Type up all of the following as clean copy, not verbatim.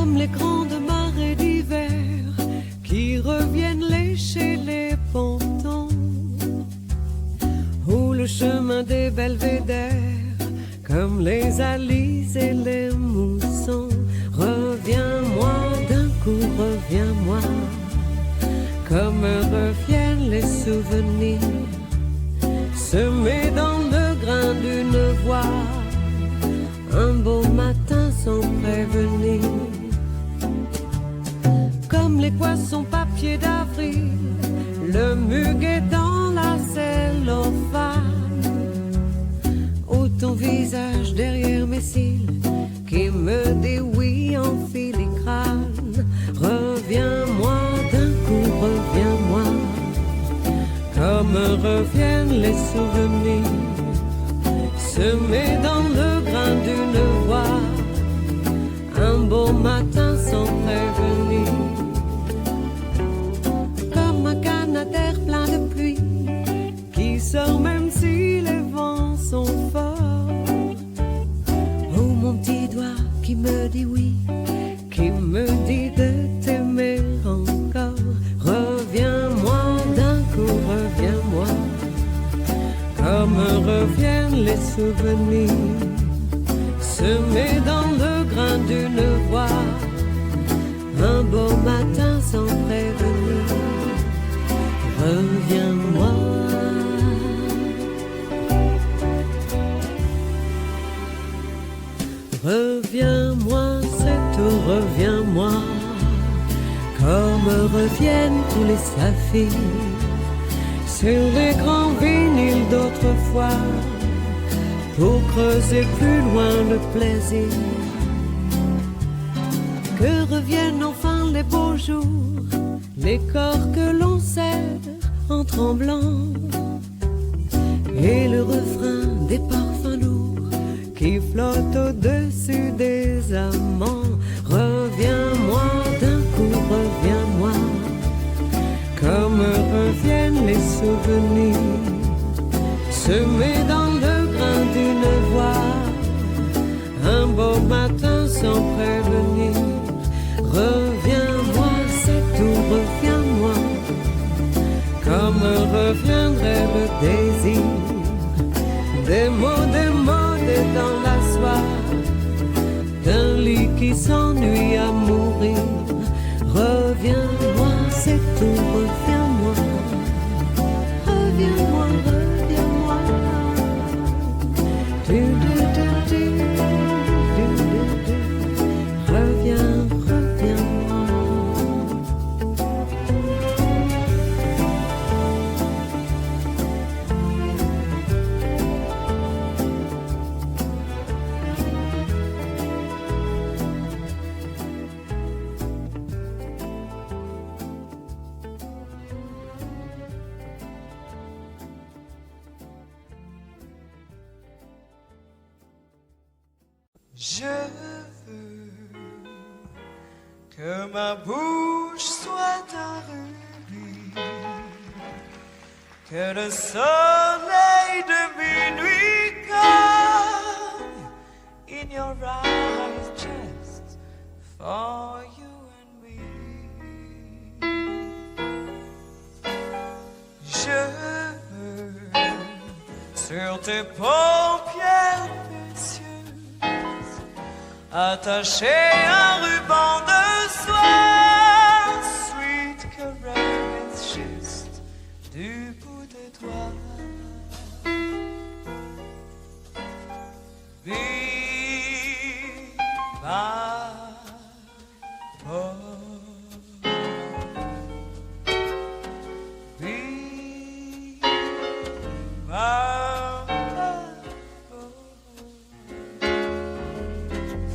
comme les grandes marées d'hiver qui reviennent lécher les pontons, ou le chemin des belvédères, comme les alices et les moussons. Reviens-moi d'un coup, reviens-moi, comme reviennent les souvenirs, semés dans le grain d'une voix, un beau matin sans prévenir. Comme les poissons papier d'avril, le muguet dans la cellophane, ou ton visage derrière mes cils qui me dit oui en filigrane. Reviens-moi d'un coup, reviens-moi, comme reviennent les souvenirs, semés dans le grain d'une voix, un beau matin sans prévenir. Comme un canadair plein de pluie qui sort même si les vents sont forts, oh mon petit doigt qui me dit oui, qui me dit de t'aimer encore. Reviens-moi d'un coup, reviens-moi, comme reviennent les souvenirs, semés dans le grain d'une voix, un beau matin sans prévenir. Reviens-moi. Reviens-moi, c'est tout, reviens-moi, comme reviennent tous les saphirs sur les grands vinyles d'autrefois, pour creuser plus loin le plaisir. Que reviennent enfin les beaux jours, les corps que l'on serre en tremblant, et le refrain des parfums lourds qui flottent au-dessus des amants. Reviens-moi d'un coup, reviens-moi, comme reviennent les souvenirs, semés dans le grain d'une voix, un beau matin sans prévenir. Reviens-moi, c'est tout, reviens-moi, comme reviendrait le désir, des mots dans la soie, d'un lit qui s'ennuie à mourir. Reviens-moi, c'est tout, reviens-moi, reviens-moi, reviens-moi. Reviens, reviens-moi. Je veux que ma bouche soit un rubis, que le soleil de minuit come in your eyes just for you and me. Je veux sur tes paupières attacher un ruban de soie, sweet caress juste du bout des doigts. Be my boy. Be my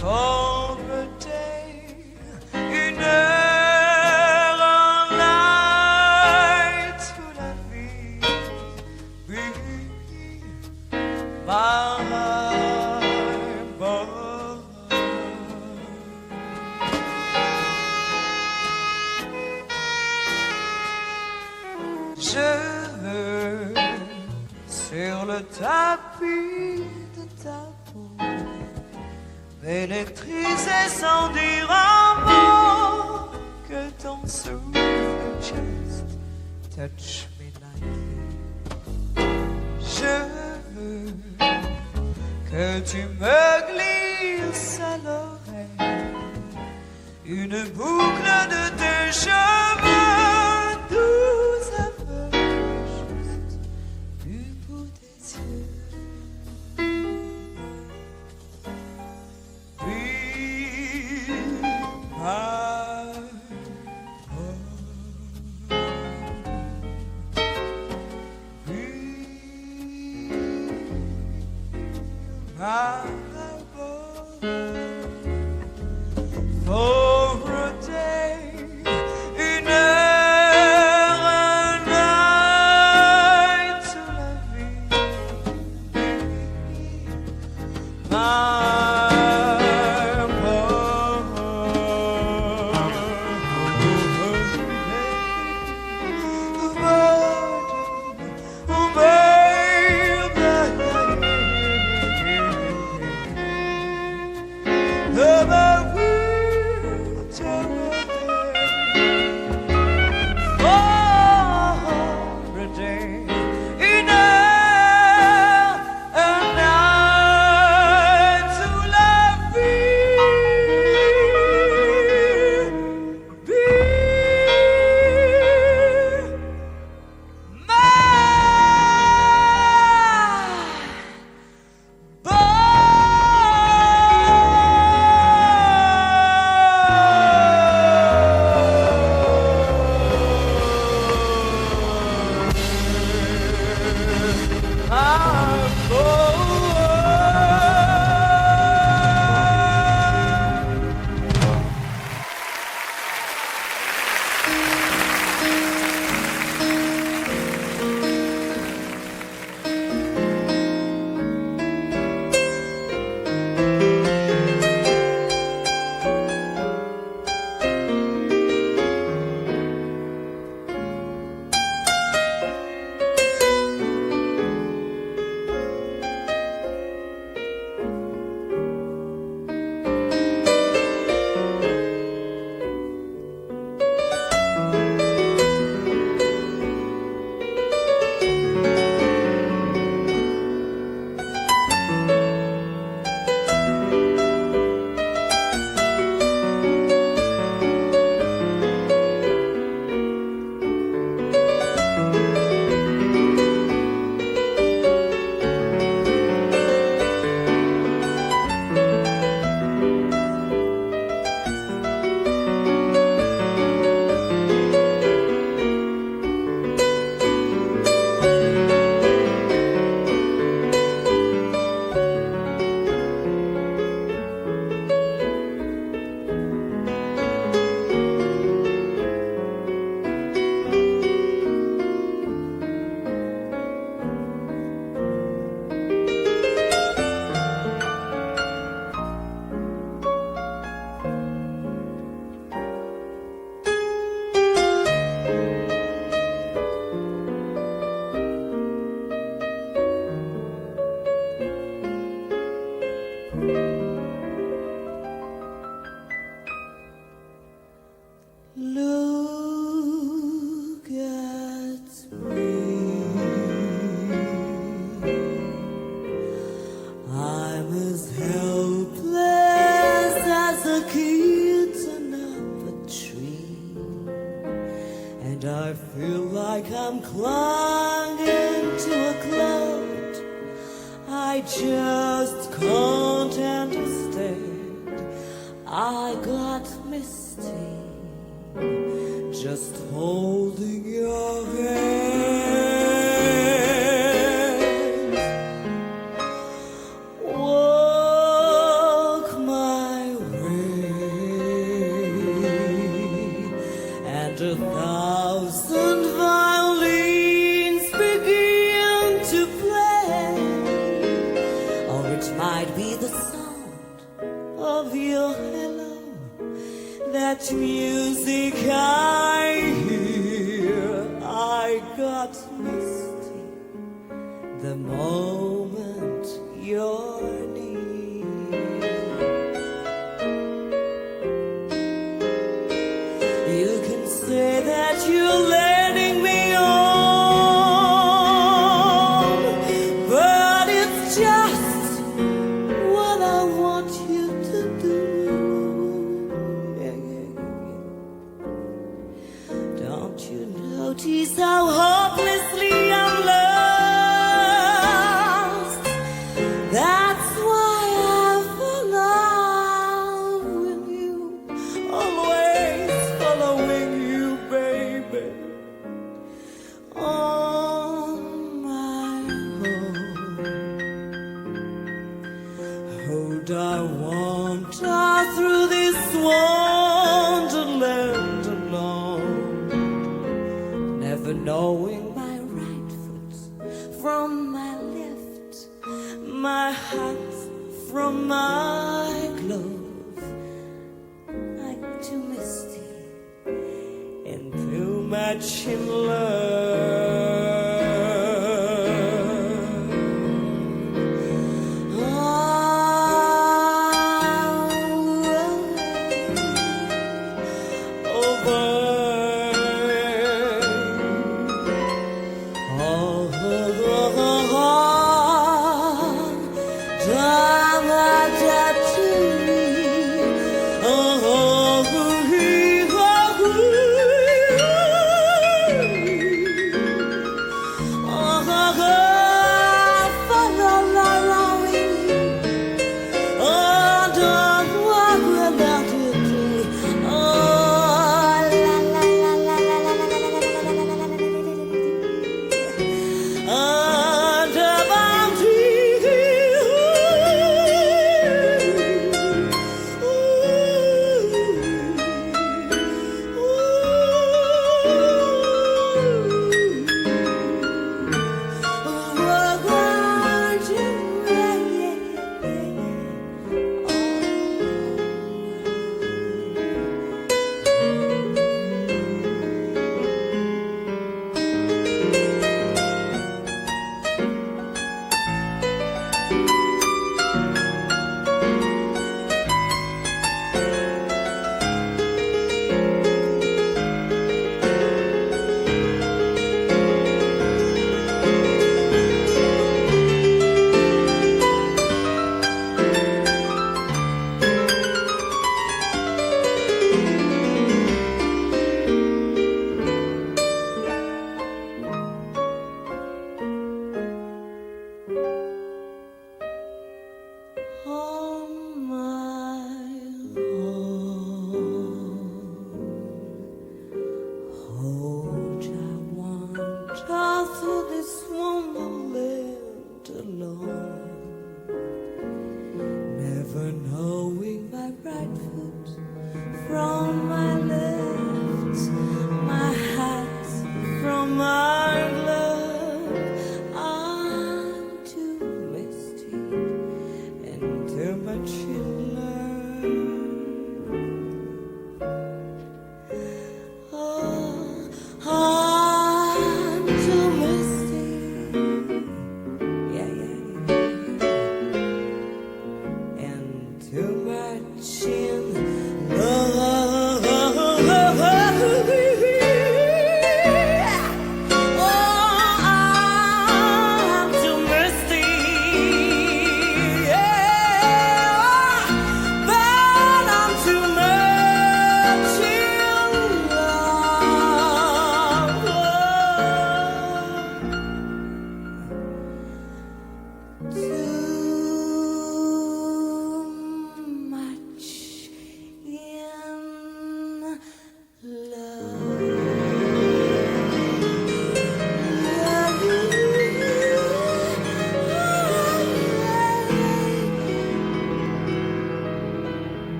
for a day, une heure, un night, toute la vie, oui, my boy. Je veux sur le tapis de ta peau, électrisé sans dire un So just touch me lightly. Je veux que tu me glisses à l'oreille une boucle de tes cheveux doux à juste vu pour tes yeux. You can I wander through this wonderland alone, never knowing my right foot from my left, my hat from my glove. I'm too misty and too much in love.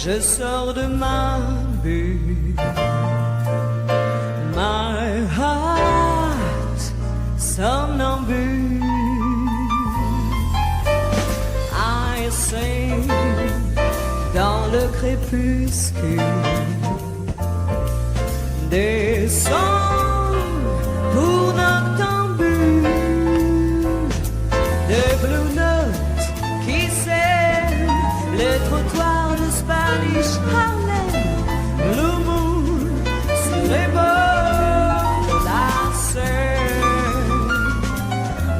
Je sors de ma bulle. My heart somnambule. I sing dans le crépuscule des sons pour noctambule, des blue notes qui sèment les trottoirs de Spanish Harlem, blue moon sur les bords de la Seine.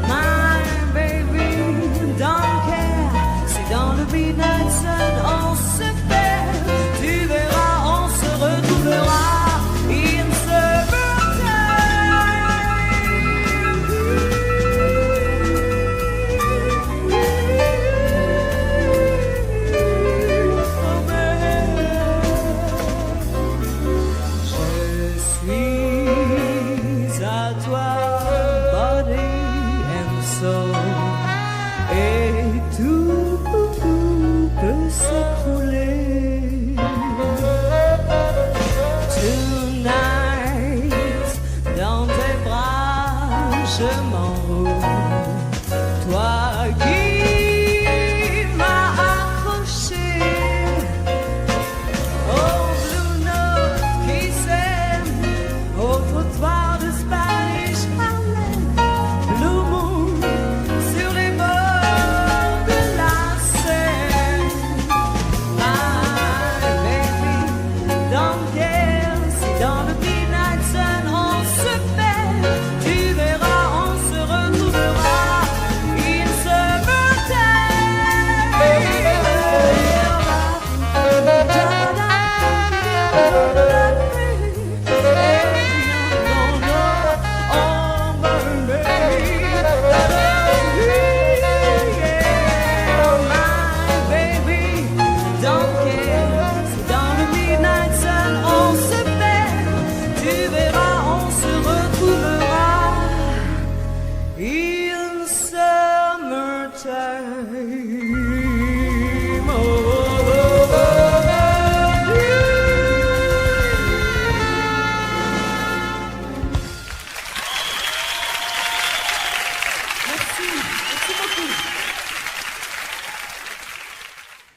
My baby don't care si dans le midnight sun on se perd, tu verras on se retrouvera.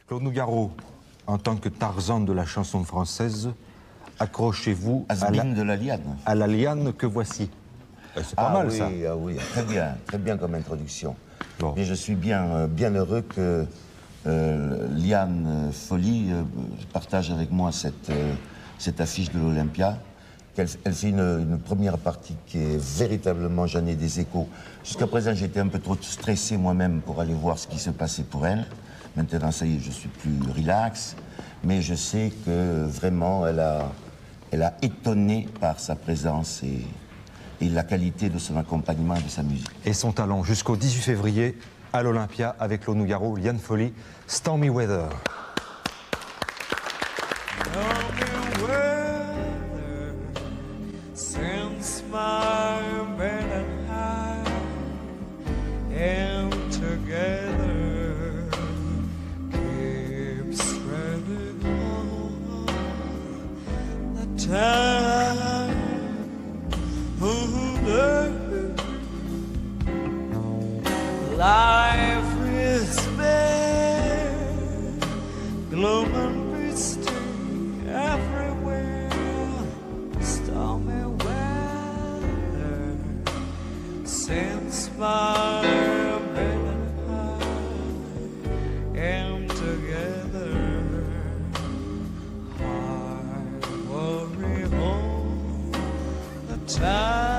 Claude Nougaro, en tant que Tarzan de la chanson française, accrochez-vous à la liane que voici. C'est pas mal, oui, ça. Ah oui, très bien comme introduction. Bon. Et je suis bien heureux que Liane Folly partage avec moi cette affiche de l'Olympia. Elle fait une première partie qui est véritablement, j'en ai des échos. Jusqu'à présent, j'étais un peu trop stressé moi-même pour aller voir ce qui se passait pour elle. Maintenant, ça y est, je suis plus relax. Mais je sais que vraiment, elle a étonné par sa présence et la qualité de son accompagnement et de sa musique. Et son talent jusqu'au 18 février à l'Olympia avec Claude Nougaro, Liane Folly, Stormy Weather. Stormy weather, since my bed and I am together, keep spreading on the time. Life is bare, gloom and misty everywhere, stormy weather, since my bed and I am together, I worry all the time.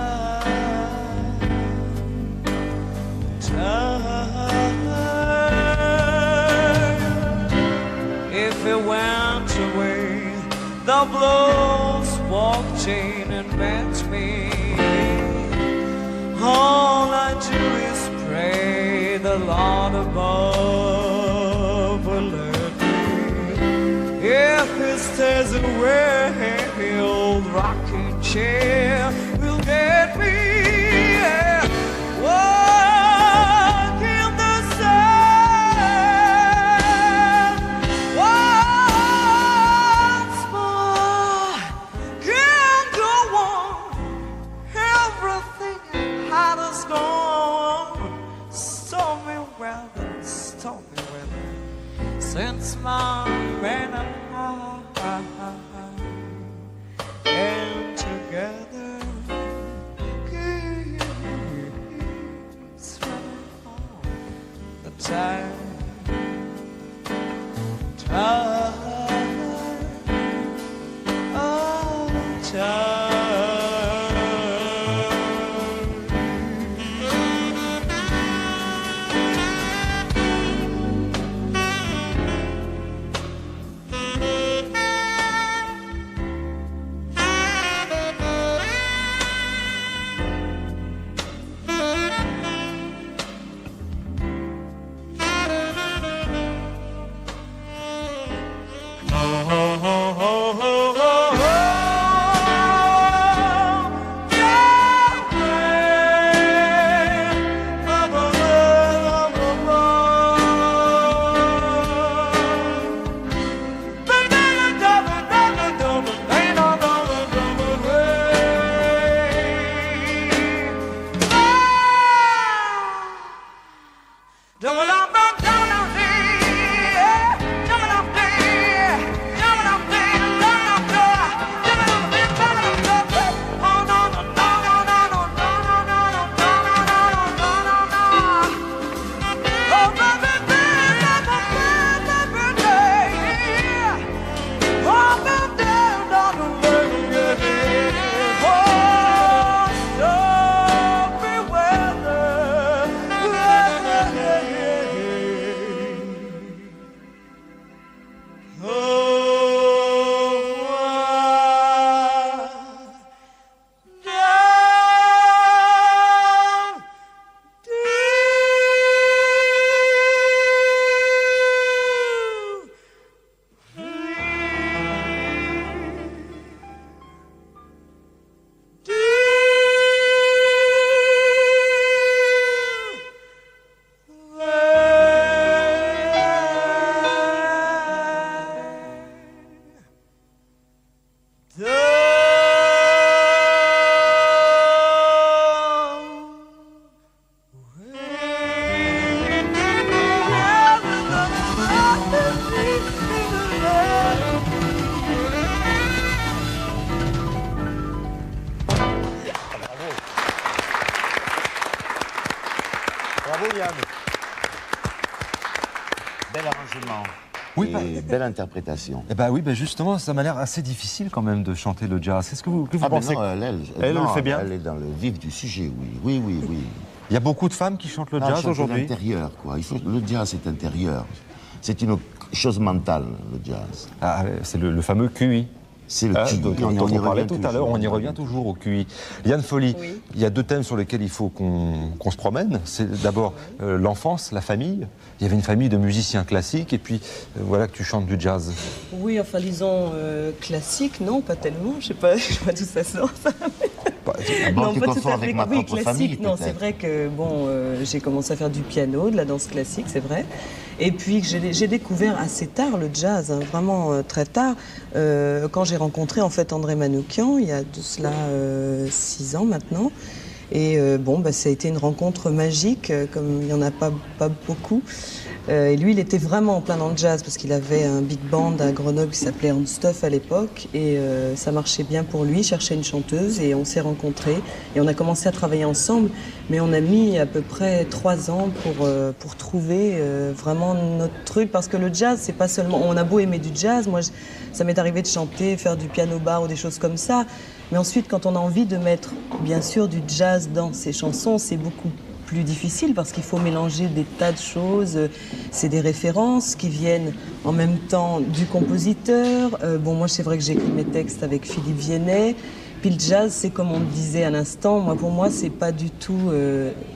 If it went away, the blues walked in and met me. All I do is pray the Lord above will let me. If it stays away, the old rocking chair will get me. Walk in the sun once more. Can't go on. Everything I had is gone. since my man and together keeps running all the time. Bel arrangement. Oui, et belle interprétation. Eh ben oui, ben justement, ça m'a l'air assez difficile quand même de chanter le jazz. Qu'est-ce que vous pensez? Non, elle le fait bien. Elle est dans le vif du sujet, oui. Il y a beaucoup de femmes qui chantent le jazz aujourd'hui. L'intérieur, quoi. Le jazz, c'est intérieur. C'est une chose mentale, le jazz. Ah, c'est le fameux QI. C'est le QI. Dont on parlait tout à l'heure, on y revient toujours au QI. Liane Folly, oui. Il y a deux thèmes sur lesquels il faut qu'on se promène. C'est d'abord l'enfance, la famille. Il y avait une famille de musiciens classiques et puis voilà que tu chantes du jazz. Oui, enfin disons classique, non, pas tellement. Je sais pas d'où ça sort. Non, pas tout à fait. Oui, classique. Non, c'est vrai que bon, j'ai commencé à faire du piano, de la danse classique, c'est vrai. Et puis j'ai découvert assez tard le jazz, hein, vraiment très tard, quand j'ai rencontré en fait André Manoukian, il y a de cela 6 ans maintenant. Et ça a été une rencontre magique, comme il n'y en a pas beaucoup. Et lui, il était vraiment en plein dans le jazz parce qu'il avait un big band à Grenoble qui s'appelait On Stuff à l'époque. Et ça marchait bien pour lui, il cherchait une chanteuse et on s'est rencontrés. Et on a commencé à travailler ensemble, mais on a mis à peu près 3 ans pour trouver vraiment notre truc. Parce que le jazz, c'est pas seulement... On a beau aimer du jazz, moi ça m'est arrivé de chanter, faire du piano bar ou des choses comme ça. Mais ensuite, quand on a envie de mettre, bien sûr, du jazz dans ses chansons, c'est beaucoup plus difficile parce qu'il faut mélanger des tas de choses. C'est des références qui viennent en même temps du compositeur. Moi, c'est vrai que j'ai écrit mes textes avec Philippe Viennet. Puis le jazz, c'est comme on le disait à l'instant, pour moi, c'est pas du tout...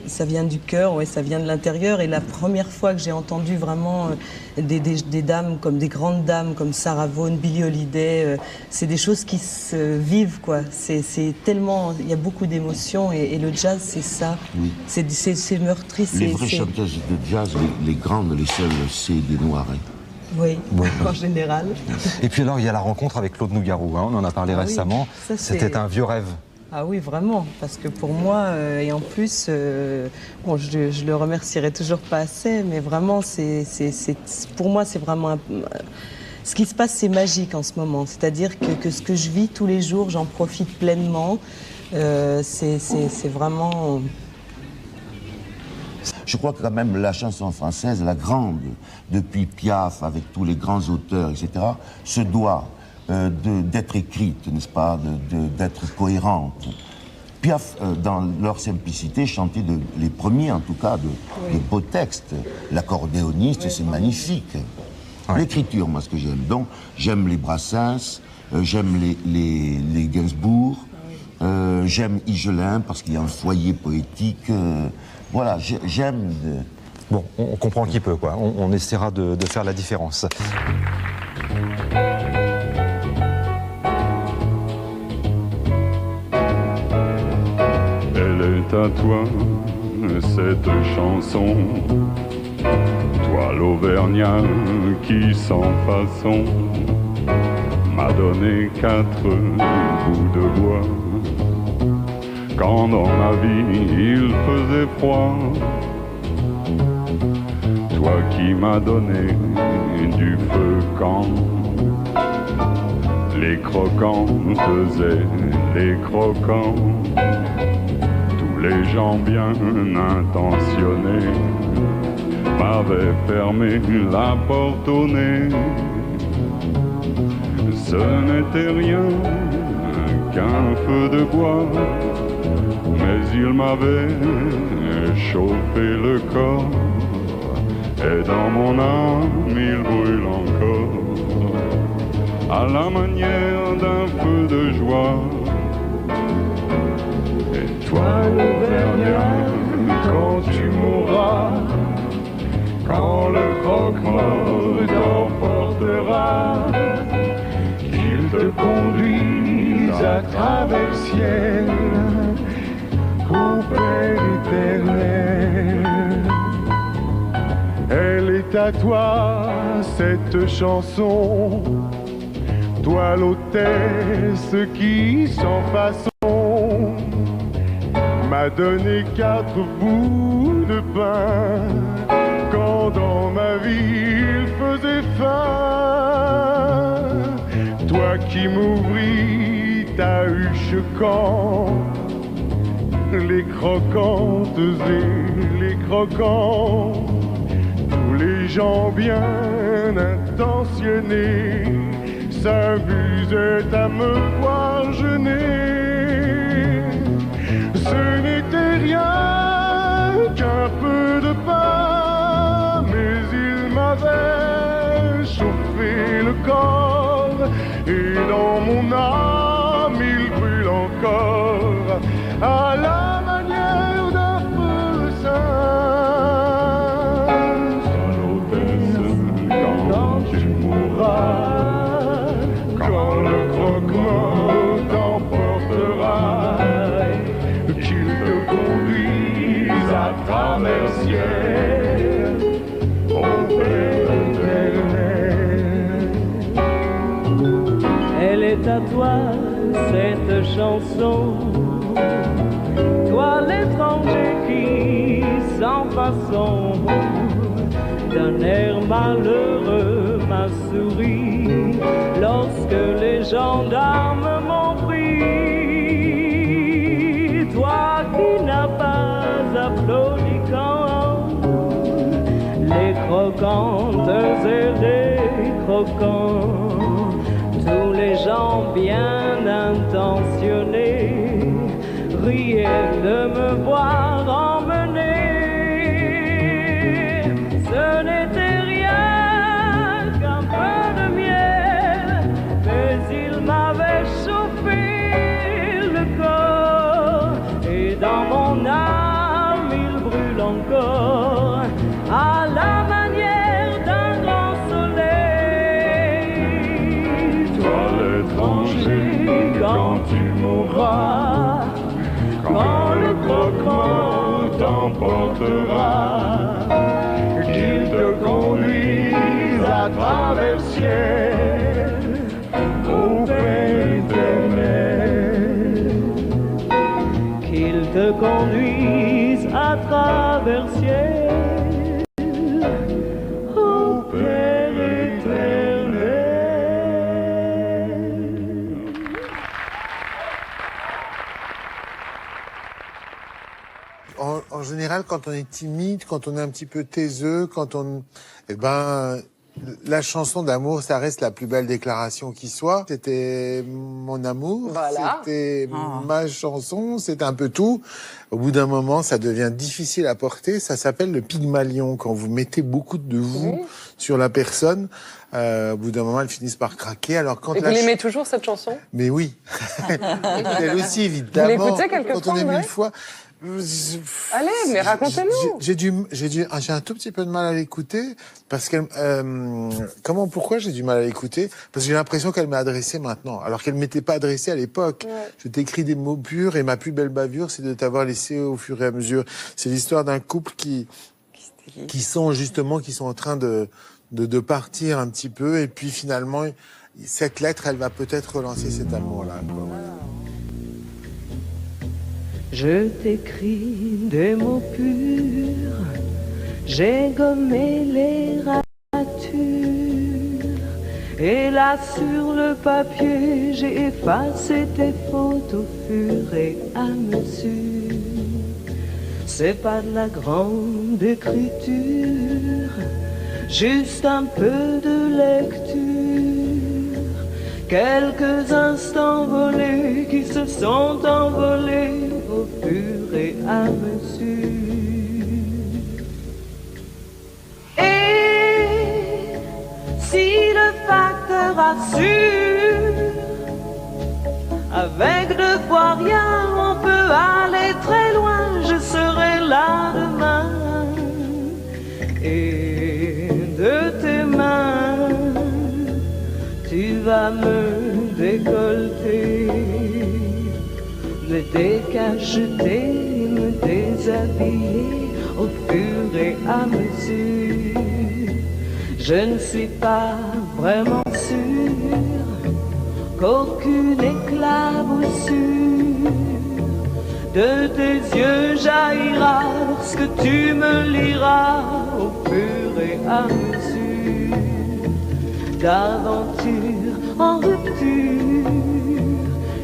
ça vient du cœur, ça vient de l'intérieur. Et la première fois que j'ai entendu vraiment des dames, comme des grandes dames, comme Sarah Vaughan, Billie Holiday, c'est des choses qui se vivent, quoi. C'est tellement... Il y a beaucoup d'émotions et le jazz, c'est ça. Oui. C'est meurtri. Les vraies chanteuses de jazz, les grandes, les seules, c'est des Noirs. Hein. Oui, en général. Et puis alors, il y a la rencontre avec Claude Nougaro, hein, on en a parlé récemment. C'était un vieux rêve. Ah oui, vraiment, parce que pour moi, et en plus, bon, je le remercierai toujours pas assez, mais vraiment, pour moi, c'est vraiment... ce qui se passe, c'est magique en ce moment. C'est-à-dire que ce que je vis tous les jours, j'en profite pleinement. C'est vraiment... Je crois que quand même la chanson française, la grande, depuis Piaf, avec tous les grands auteurs, etc., se doit d'être écrite, n'est-ce pas, d'être cohérente. Piaf, dans leur simplicité, chantait les premiers, en tout cas, de beaux textes. L'accordéoniste, c'est magnifique. Ouais. L'écriture, moi, ce que j'aime. Donc, j'aime les Brassens, j'aime les Gainsbourg, j'aime Higelin, parce qu'il y a un foyer poétique. Voilà, j'aime... Bon, on comprend qui peut, quoi. On essaiera de faire la différence. À toi cette chanson, toi l'Auvergnat qui sans façon m'a donné 4 bouts de bois quand dans ma vie il faisait froid. Toi qui m'as donné du feu quand les croquants faisaient les croquants. Les gens bien intentionnés m'avaient fermé la porte au nez. Ce n'était rien qu'un feu de bois, mais il m'avait chauffé le corps. Et dans mon âme il brûle encore, à la manière d'un feu de joie. Toi l'Auvergnat, quand tu mourras, quand le croque-mort t'emportera, qu'il te conduise à travers le ciel, au Père éternel. Elle est à toi, cette chanson, toi l'hôtesse qui sans façon m'a donné 4 bouts de pain quand dans ma vie il faisait faim. Toi qui m'ouvris ta huche quand les croquantes et les croquants, tous les gens bien intentionnés s'amusaient à me voir jeûner. Ce n'était rien qu'un peu de pain, mais il m'avait chauffé le corps, et dans mon âme il brûle encore, à la manière d'un feu saint. Sois l'hôtesse quand tu mourras, quand le croque-mort t'emportera, qu'il te conduise à travers le ciel, au Père éternel. Elle est à toi, cette chanson, toi l'étranger qui, sans façon, d'un air malheureux m'a souri lorsque les gendarmes m'ont pris. Toi qui n'as pas applaudi quand les croquantes et les croquants, tous les gens bien intentionnés riaient de me voir emmener. Ce n'était rien qu'un peu de miel, mais il m'avait chauffé le corps, et dans mon âme il brûle encore, à la manière d'un grand soleil. Toi l'étranger, quand tu mourras, quand le croquement t'emportera, qu'il te conduise à travers le ciel, au Père éternel. me conduise à travers ciel au Père éternel. En général, quand on est timide, quand on est un petit peu taiseux, la chanson d'amour, ça reste la plus belle déclaration qui soit. C'était mon amour, Voilà. c'était ma chanson, c'est un peu tout. Au bout d'un moment, ça devient difficile à porter. Ça s'appelle le Pygmalion. Quand vous mettez beaucoup de vous sur la personne, au bout d'un moment, elles finissent par craquer. Alors quand Et vous l'aimez toujours, cette chanson? Mais oui. Elle aussi, évidemment. Vous l'écoutez quelquefois, quand on aime ouais une fois. Allez, mais racontez-nous. J'ai un tout petit peu de mal à l'écouter parce qu'elle. Pourquoi j'ai du mal à l'écouter? Parce que j'ai l'impression qu'elle m'est adressée maintenant, alors qu'elle m'était pas adressée à l'époque. Ouais. Je t'écris des mots purs et ma plus belle bavure, c'est de t'avoir laissé au fur et à mesure. C'est l'histoire d'un couple qui sont en train de partir un petit peu et puis finalement cette lettre, elle va peut-être relancer cet amour-là. Je t'écris des mots purs, j'ai gommé les ratures, et là sur le papier, j'ai effacé tes fautes au fur et à mesure. C'est pas de la grande écriture, juste un peu de lecture. Quelques instants volés qui se sont envolés au fur et à mesure. Et si le facteur assure, avec deux fois rien, on peut aller très loin, je serai là demain. Et de tes mains, tu vas me décolleter, me décacheter, me déshabiller au fur et à mesure. Je ne suis pas vraiment sûre qu'aucune éclaboussure de tes yeux jaillira lorsque tu me liras au fur et à mesure. D'aventure en rupture,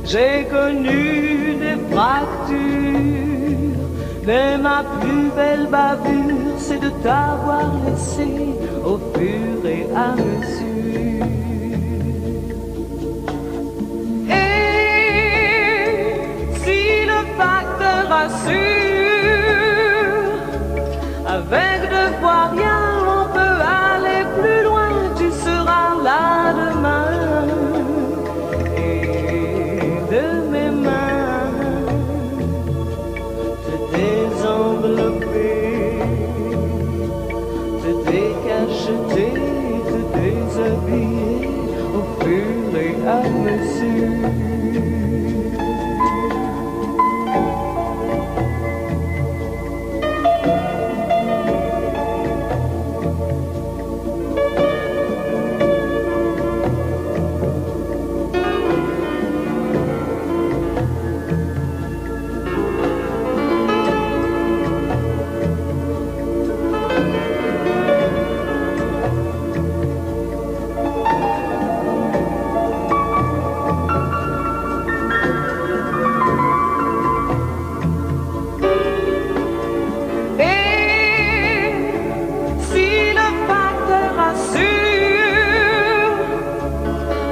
j'ai connu des fractures, mais ma plus belle bavure, c'est de t'avoir laissé au fur et à mesure. Et si le facteur assure, avec deux fois rien, on peut aller plus loin, tu seras là demain. Et de mes mains, te désenvelopper, te décacheter, te déshabiller au fur et à mesure.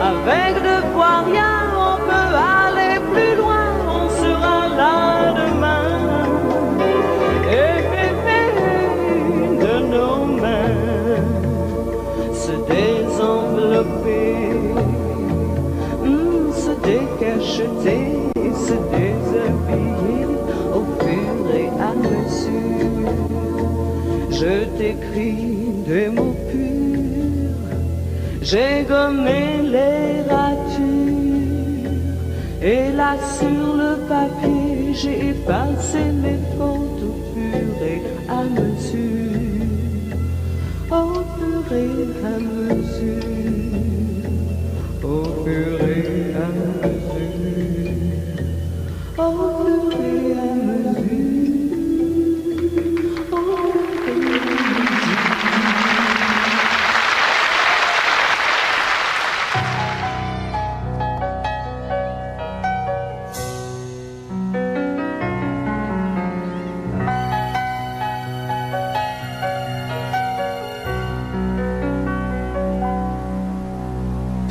Avec deux fois rien, on peut aller plus loin, on sera là demain. Et de nos mains se désenvelopper, se décacheter, se déshabiller au fur et à mesure. Je t'écris des mots purs, j'ai gommé les ratures, et là sur le papier, j'ai effacé mes fautes au fur et à mesure. Au fur et à mesure, au fur et à mesure, au fur et à mesure.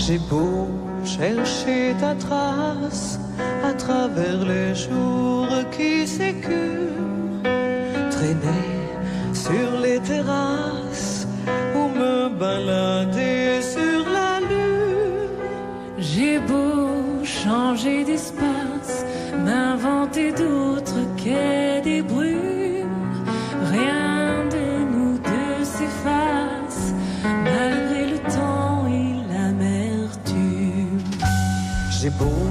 J'ai beau chercher ta trace à travers les jours qui s'écurent, traîner sur les terrasses ou me balader sur la lune. J'ai beau changer d'espace, m'inventer d'autres quais des brumes, rien de nous deux s'efface, malgré le temps et l'amertume. J'ai beau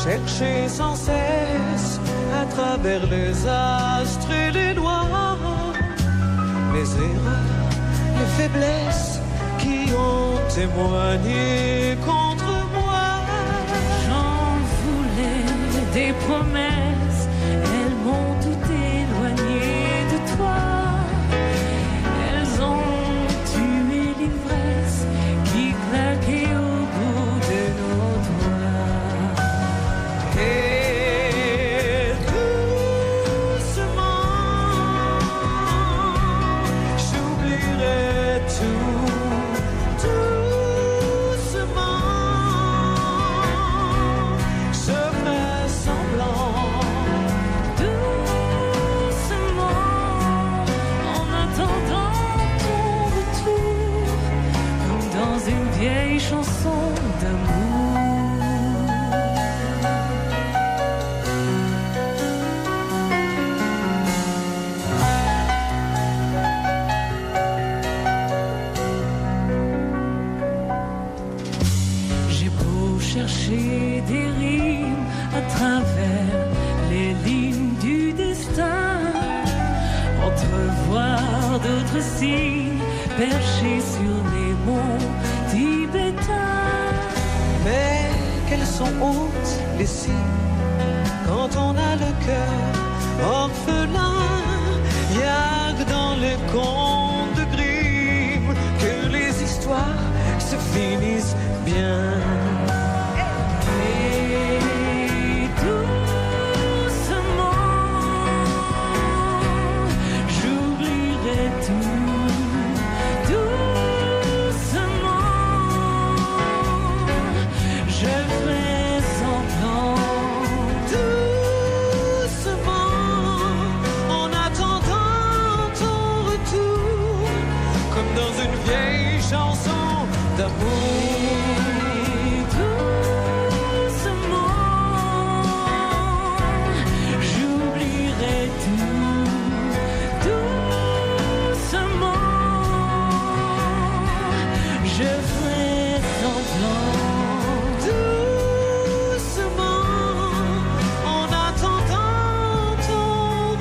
chercher sans cesse à travers les astres et les noirs, les erreurs, les faiblesses qui ont témoigné contre moi. J'en voulais des promesses, elles m'ont tout éloigné de toi. Elles ont tué l'ivresse qui claquait au bout de nos doigts. Et doucement, j'oublierai tout. Doucement, je ferai semblant. Doucement, en attendant ton retour, comme dans une vieille chanson d'amour. J'ai beau chercher des rimes à travers les lignes du destin, entrevoir d'autres signes perchés sur les monts tibétains. Mais qu'elles sont hautes les signes quand on a le cœur orphelin. Y'a que dans les contes de Grimm que les histoires se finissent bien. Et doucement, j'oublierai tout. Doucement, je ferai semblant. Doucement, en attendant ton retour, comme dans une vieille chanson d'amour. J'oublierai tout. Doucement, je ferai semblant. Doucement, en attendant ton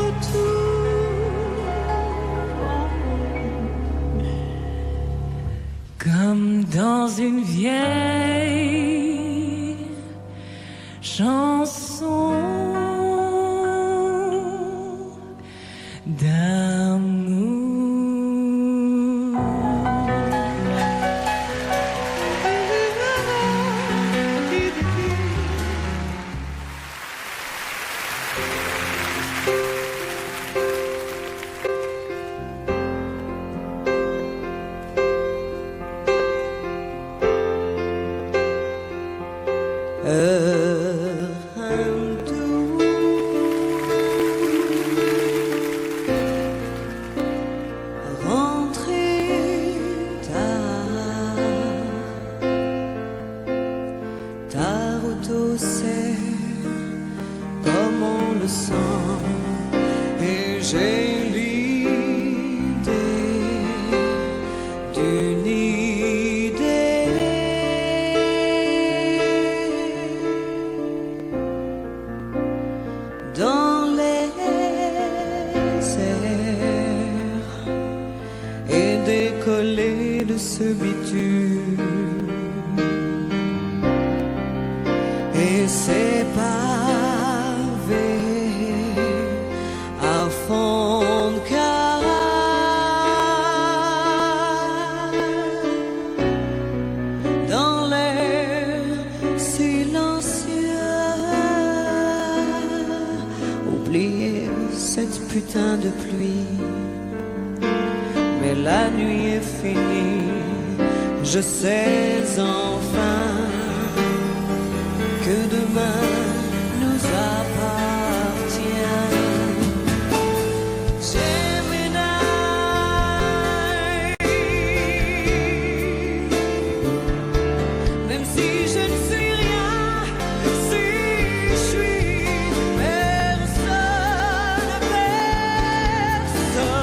retour. Comme dans une vieille chanson Rentrer tard, tard au dossier, comme on le sent, et j'ai l'idée d'une idée. Dans les airs et décoller de ce bitume et ces pavés à fond de cale dans l'air silencieux. Oublier cette putain de pluie, mais la nuit est finie Je sais enfin que demain nous appartient. Même si je ne suis rien, si je suis personne, personne,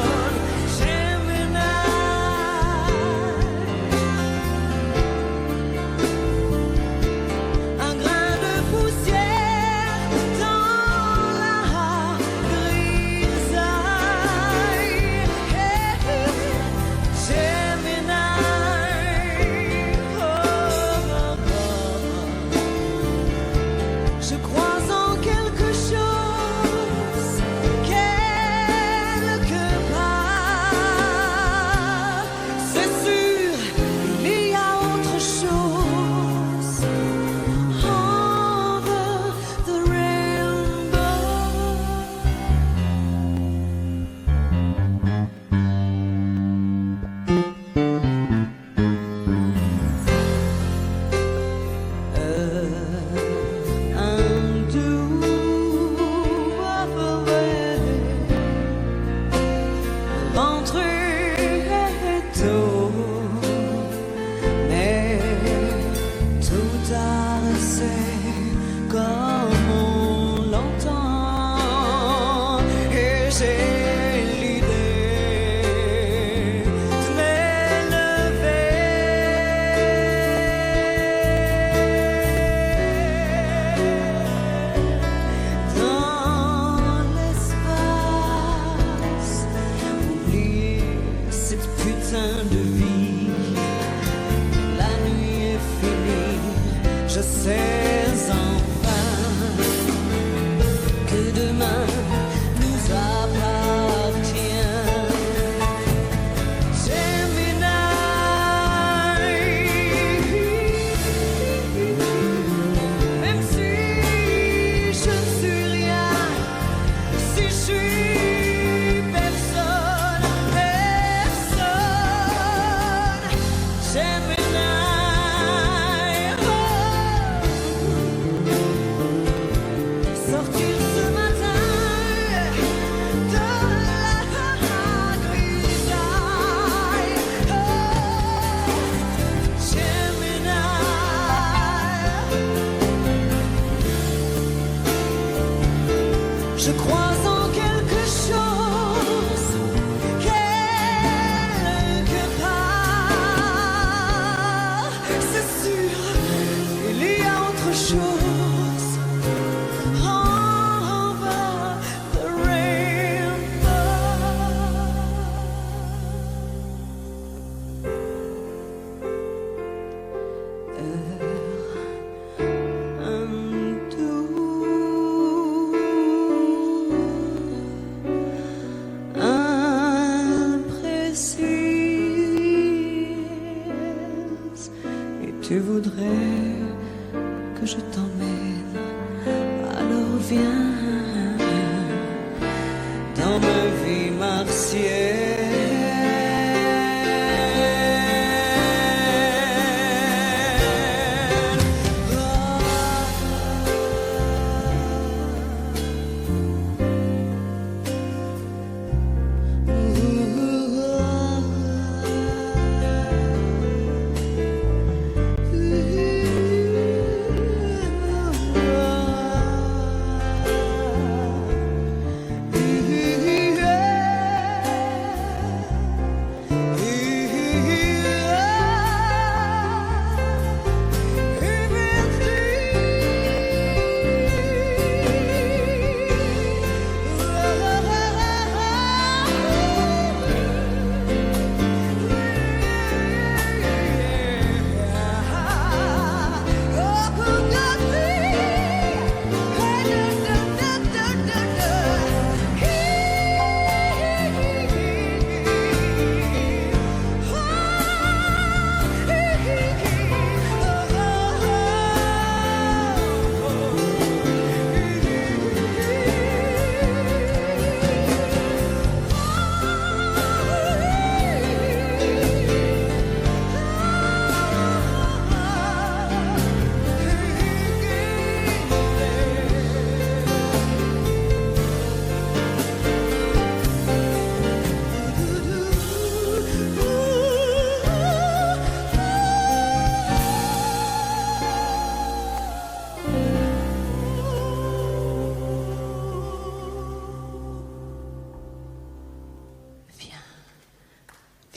un grain de poussière dans la grisaille. Je crois en quelque chose, quelque part. C'est sûr, il y a autre chose. Over the rainbow. Rentrer tôt, mais tout tard c'est comme on l'entend, et j'ai l'idée de m'élever dans l'espace, oublier cette putain de vie. La nuit est finie, je sais enfin que demain nous appartient. Même si je ne suis rien, si je suis personne, personne, sortir ce matin de la grisaille. Je crois en quelque chose, quelque part. C'est sûr, il y a autre chose. Over the rainbow. Imprécise, et tu voudrais que je t'emmène, alors viens dans ma vie martienne.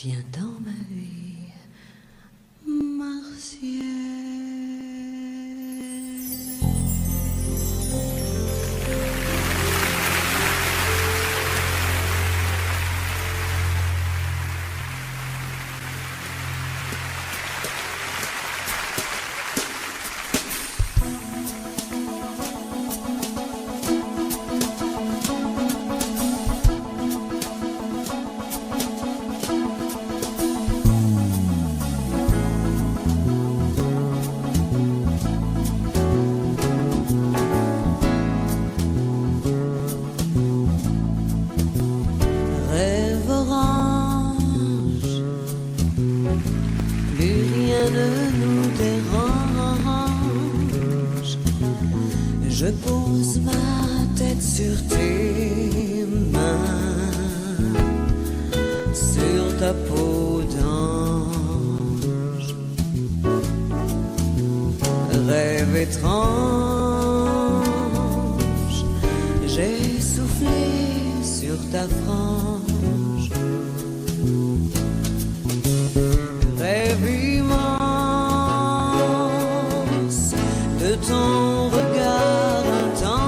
Viens dans ma vie, Marseillaise. Je pose ma tête sur tes mains, sur ta peau d'ange. Rêve étrange, j'ai soufflé sur ta frange. Rêve immense de ton regard intense.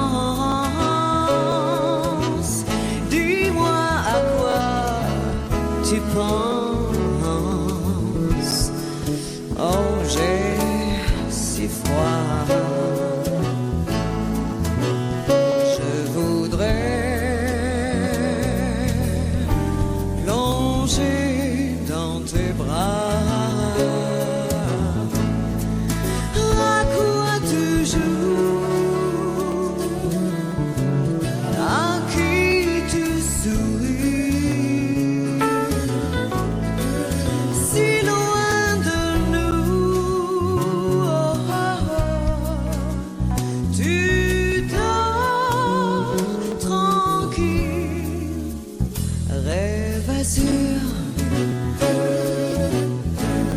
Dis-moi à quoi tu penses. Oh, j'ai si froid. Je voudrais plonger dans tes bras.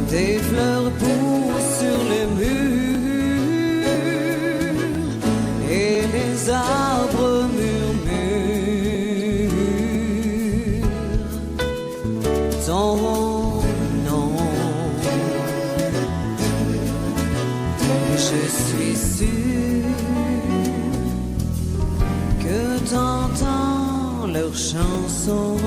Des fleurs poussent sur les murs et les arbres murmurent ton nom. Je suis sûr que t'entends leurs chansons.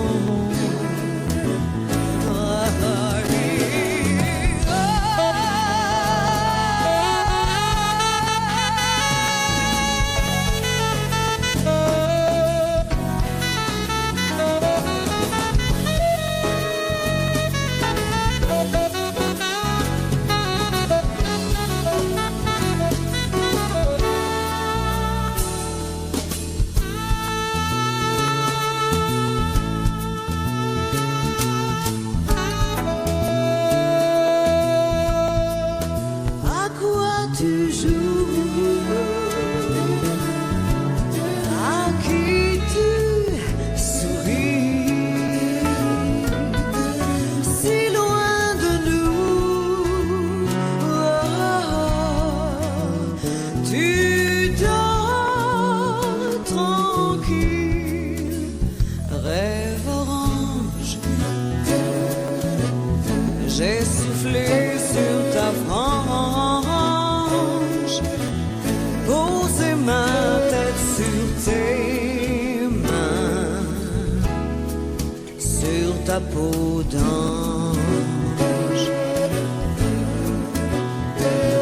J'ai soufflé sur ta frange, posé ma tête sur tes mains, sur ta peau d'ange.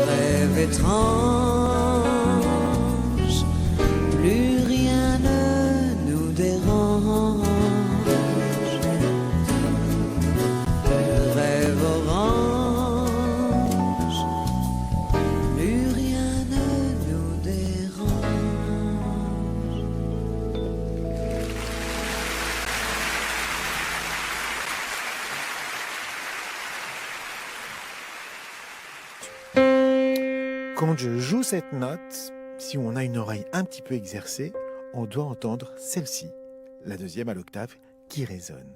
Rêve étrange, plus rien ne nous dérange. Quand je joue cette note, si on a une oreille un petit peu exercée, on doit entendre celle-ci, la deuxième à l'octave, qui résonne.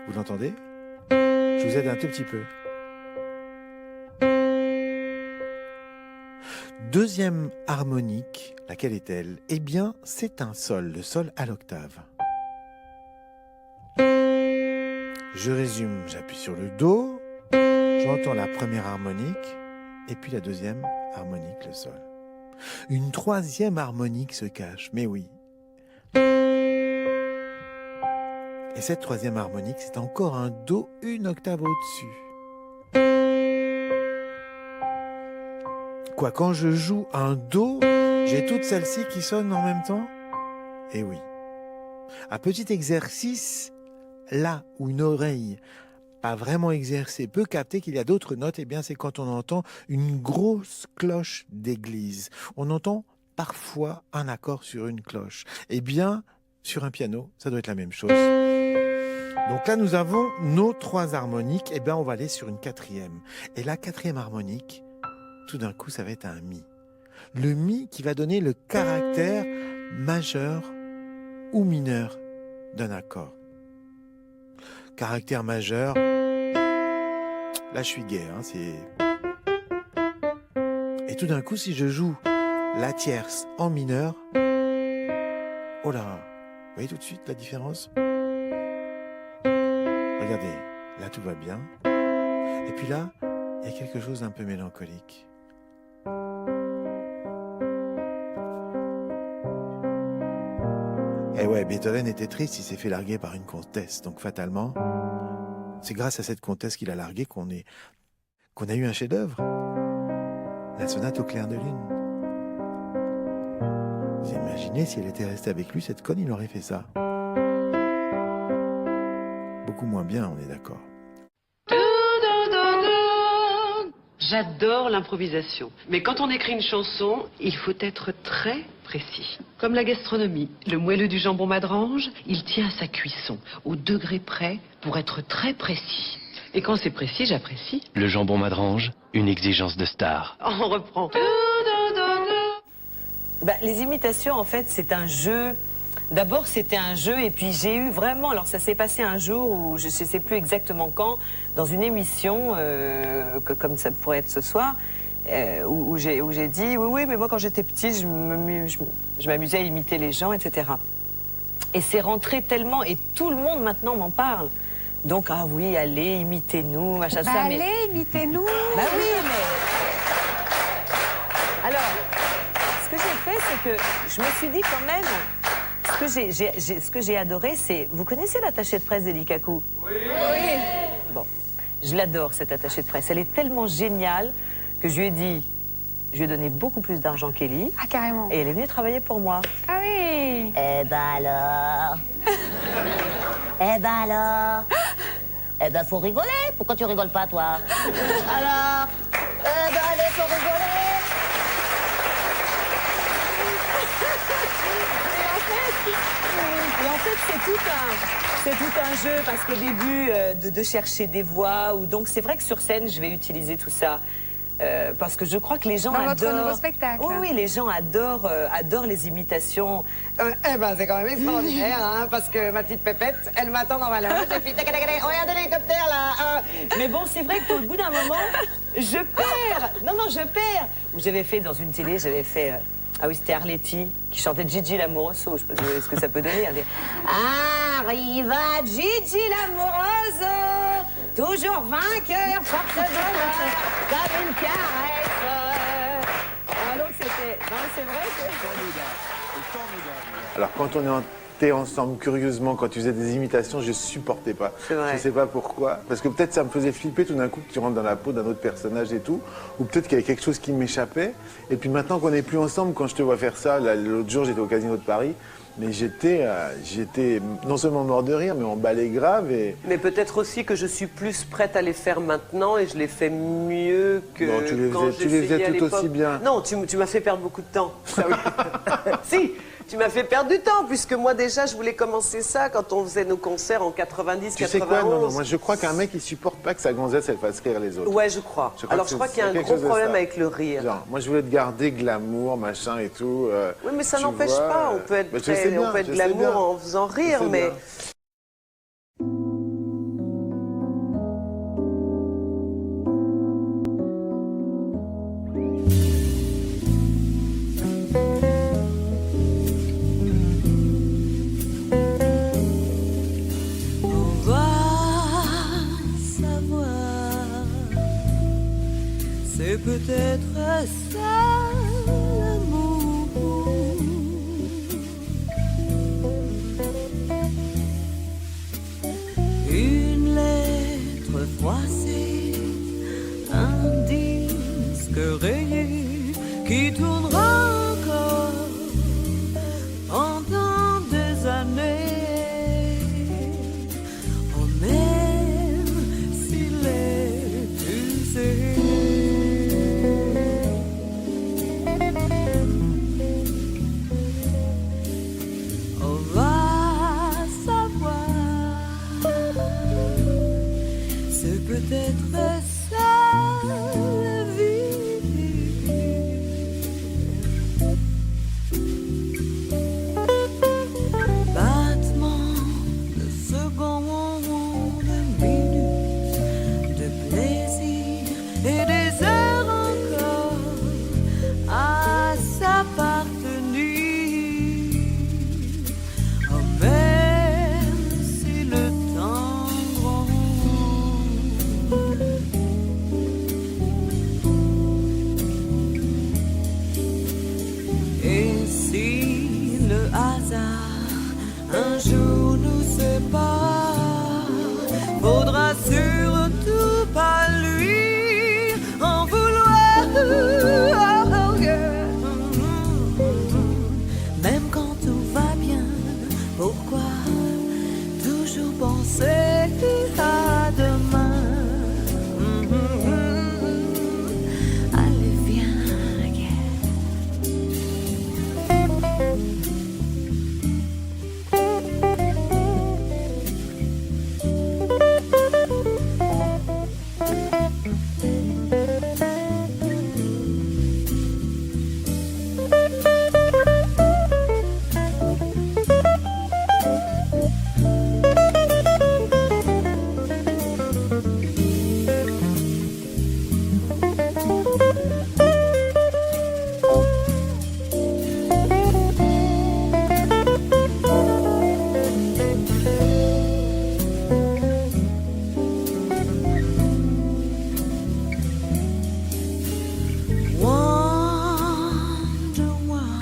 Vous l'entendez? Je vous aide un tout petit peu. Deuxième harmonique, laquelle est-elle? Eh bien, c'est un sol, le sol à l'octave. Je résume, j'appuie sur le Do, j'entends la première harmonique, et puis la deuxième harmonique, le Sol. Une troisième harmonique se cache, mais oui. Et cette troisième harmonique, c'est encore un Do une octave au-dessus. Quoi, quand je joue un Do, j'ai toutes celles-ci qui sonnent en même temps? Eh oui. Un petit exercice, là où une oreille pas vraiment exercée peut capter qu'il y a d'autres notes, eh bien c'est quand on entend une grosse cloche d'église. On entend parfois un accord sur une cloche. Eh bien, sur un piano, ça doit être la même chose. Donc là, nous avons nos trois harmoniques. Eh bien, on va aller sur une quatrième. Et la quatrième harmonique, tout d'un coup, ça va être un Mi. Le Mi qui va donner le caractère majeur ou mineur d'un accord. Caractère majeur, là je suis gai, hein, c'est... Et tout d'un coup, si je joue la tierce en mineur, oh là, vous voyez tout de suite la différence? Regardez, là tout va bien. Et puis là, il y a quelque chose d'un peu mélancolique. Et ouais, Beethoven était triste, il s'est fait larguer par une comtesse. Donc fatalement, c'est grâce à cette comtesse qu'il a largué qu'on a eu un chef-d'œuvre. La sonate au clair de lune. Vous imaginez si elle était restée avec lui, cette conne, il aurait fait ça. Beaucoup moins bien, on est d'accord. J'adore l'improvisation. Mais quand on écrit une chanson, il faut être très précis. Comme la gastronomie, le moelleux du jambon madrange, il tient à sa cuisson, au degré près, pour être très précis. Et quand c'est précis, j'apprécie. Le jambon madrange, une exigence de star. On reprend. Les imitations, en fait, c'est un jeu. D'abord, c'était un jeu, et puis j'ai eu vraiment... Alors, ça s'est passé un jour où, je ne sais plus exactement quand, dans une émission, comme ça pourrait être ce soir, où j'ai dit, oui, mais moi, quand j'étais petite, je m'amusais à imiter les gens, etc. Et c'est rentré tellement, et tout le monde, maintenant, m'en parle. Donc, ah oui, allez, imitez-nous, machin, ça. Allez, imitez-nous. Bah oui, mais... Alors, ce que j'ai fait, c'est que je me suis dit quand même... Ce que j'ai adoré, c'est... Vous connaissez l'attachée de presse d'Elikaku? Oui. Bon, je l'adore, cette attachée de presse. Elle est tellement géniale que je lui ai dit... Je lui ai donné beaucoup plus d'argent qu'Ellie. Ah, carrément. Et elle est venue travailler pour moi. Ah oui. Eh ben alors... Eh ben alors... Eh ben faut rigoler. Pourquoi tu rigoles pas, toi? Alors... Eh ben allez, faut rigoler. Et en fait, c'est tout un jeu, parce qu'au début, de chercher des voix, ou donc c'est vrai que sur scène, je vais utiliser tout ça. Parce que je crois que les gens adorent... Dans votre nouveau spectacle. Oui, les gens adorent les imitations. C'est quand même extraordinaire, hein, parce que ma petite pépette, elle m'attend dans ma loge, et puis... Regarde l'hélicoptère, là. Mais bon, c'est vrai qu'au bout d'un moment, je perds. Non, je perds. Où j'avais fait, dans une télé, ah oui, c'était Arletty qui chantait Gigi l'amoroso. Je sais pas ce que ça peut donner. Elle dit, arriva Gigi l'amoroso, toujours vainqueur, porte-bonheur, comme une caresse. Donc c'était... Non, c'est vrai, c'est Alors quand on était ensemble, curieusement, quand tu faisais des imitations, je supportais pas. C'est vrai. Je sais pas pourquoi. Parce que peut-être ça me faisait flipper tout d'un coup que tu rentres dans la peau d'un autre personnage et tout. Ou peut-être qu'il y avait quelque chose qui m'échappait. Et puis maintenant qu'on n'est plus ensemble, quand je te vois faire ça, l'autre jour j'étais au Casino de Paris, mais j'étais non seulement mort de rire, mais emballé grave. Mais peut-être aussi que je suis plus prête à les faire maintenant et je les fais mieux que non, tu les faisais tout aussi bien. Non, tu m'as fait perdre beaucoup de temps. Ça, oui. Si, tu m'as fait perdre du temps, puisque moi déjà je voulais commencer ça quand on faisait nos concerts en 90, tu 91. sais quoi, non, moi je crois qu'un mec il supporte pas que sa gonzesse elle fasse rire les autres. Ouais, je crois. Alors je crois qu'il y a un gros problème avec le rire. Genre, moi je voulais te garder glamour, machin et tout. Oui, mais ça n'empêche pas, on peut être, on peut être glamour en faisant rire, mais... peut-être ça l'amour. Une lettre froissée, un disque rayé qui tournera encore pendant des années. Oh, même s'il est usé. On va savoir, c'est peut-être ça la vie. Battement de secondes, de minutes, de plaisir et des heures encore à s'appartenir. Oh, même si le temps gronde. Et si le hasard un jour nous sépare, faudra surtout pas lui en vouloir. Oh, yeah. Même quand tout va bien, pourquoi toujours penser à demain? Allez, viens, yeah. Wonder why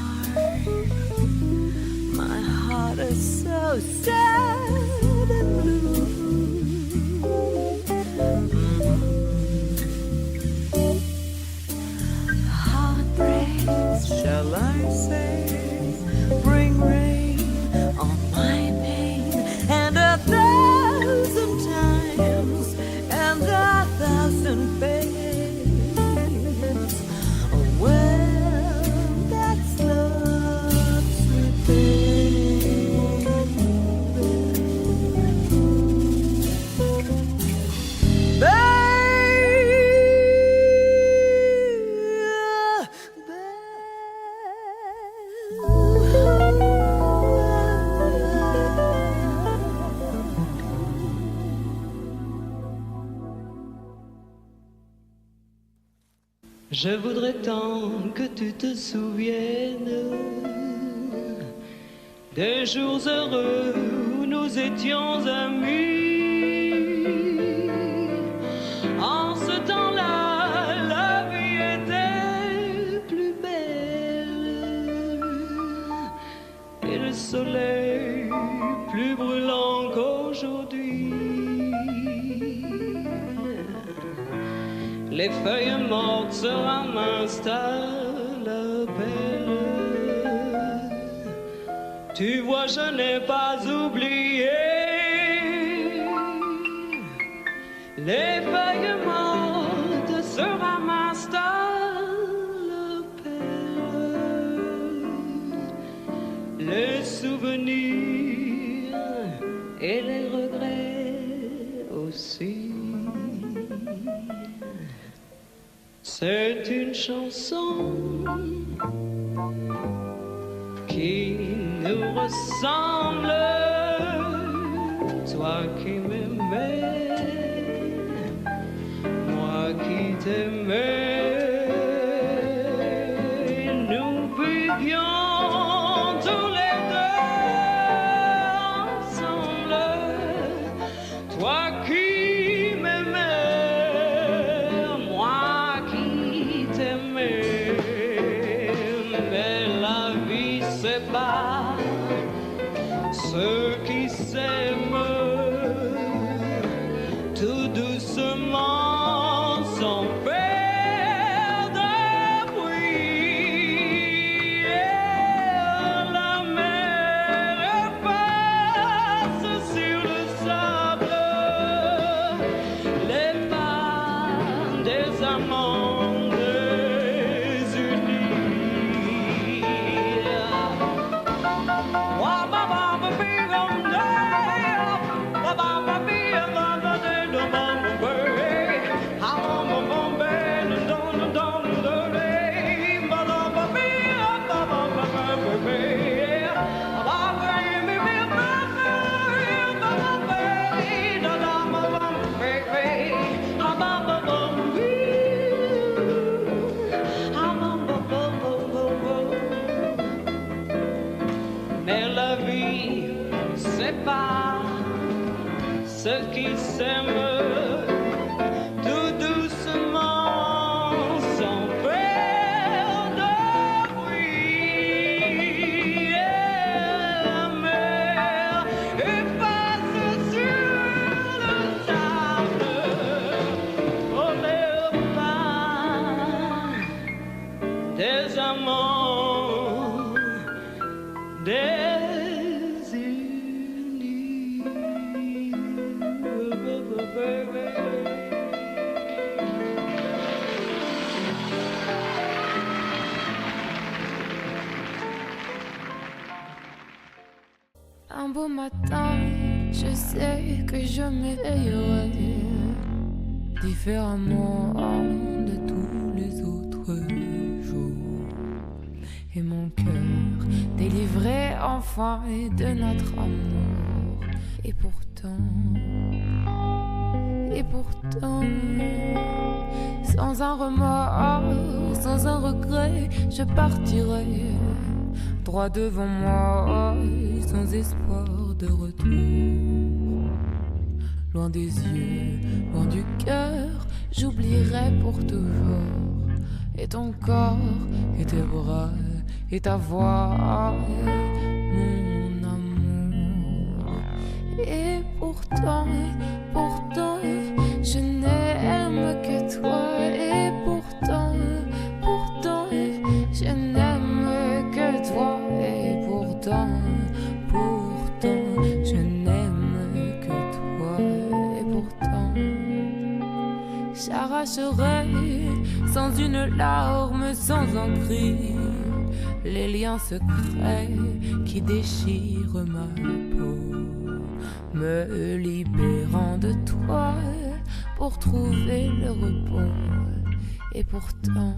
my heart is so sad and blue. Heartbreaks, shall I say, bring rain on my pain, and 1,000 times, and 1,000 pains. Oh, well, that's love's Je voudrais tant que tu te souviennes des jours heureux où nous étions amis. En ce temps-là, la vie était plus belle et le soleil plus brûlant qu'aujourd'hui. Les feuilles mortes se ramassent à l'appel. Tu vois, je n'ai pas oublié. Les feuilles mortes se ramassent à l'appel. Les souvenirs et les regrets aussi. C'est une chanson qui nous ressemble, toi qui m'aimais, moi qui t'aimais. Nous vivions tous les deux ensemble, toi qui m'aimais, moi qui ceux qui s'aiment tout doucement sans faire de bruit. Et la mer passe sur le sable les pas des amants désunis. Mais la vie, c'est pas ceux qui s'aiment tout doucement sans faire de bruit. Et la mer passe sur le sable pour les pas des amants désunis. Un beau matin, je sais que je m'éveillerai différemment de tous les autres jours. Et mon cœur délivré enfin de notre amour. Et pourtant, sans un remords, sans un regret, je partirai droit devant moi, sans espoir de retour. Loin des yeux, loin du cœur, j'oublierai pour toujours. Et ton corps, et tes bras, et ta voix, mon amour. Et pourtant, je n'aime que toi. Et pourtant, je n'aime que toi. Et pourtant, je n'aime que toi. Et pourtant, j'arracherai sans une larme, sans un cri, les liens secrets qui déchirent ma peau, me libérant de toi pour trouver le repos. Et pourtant,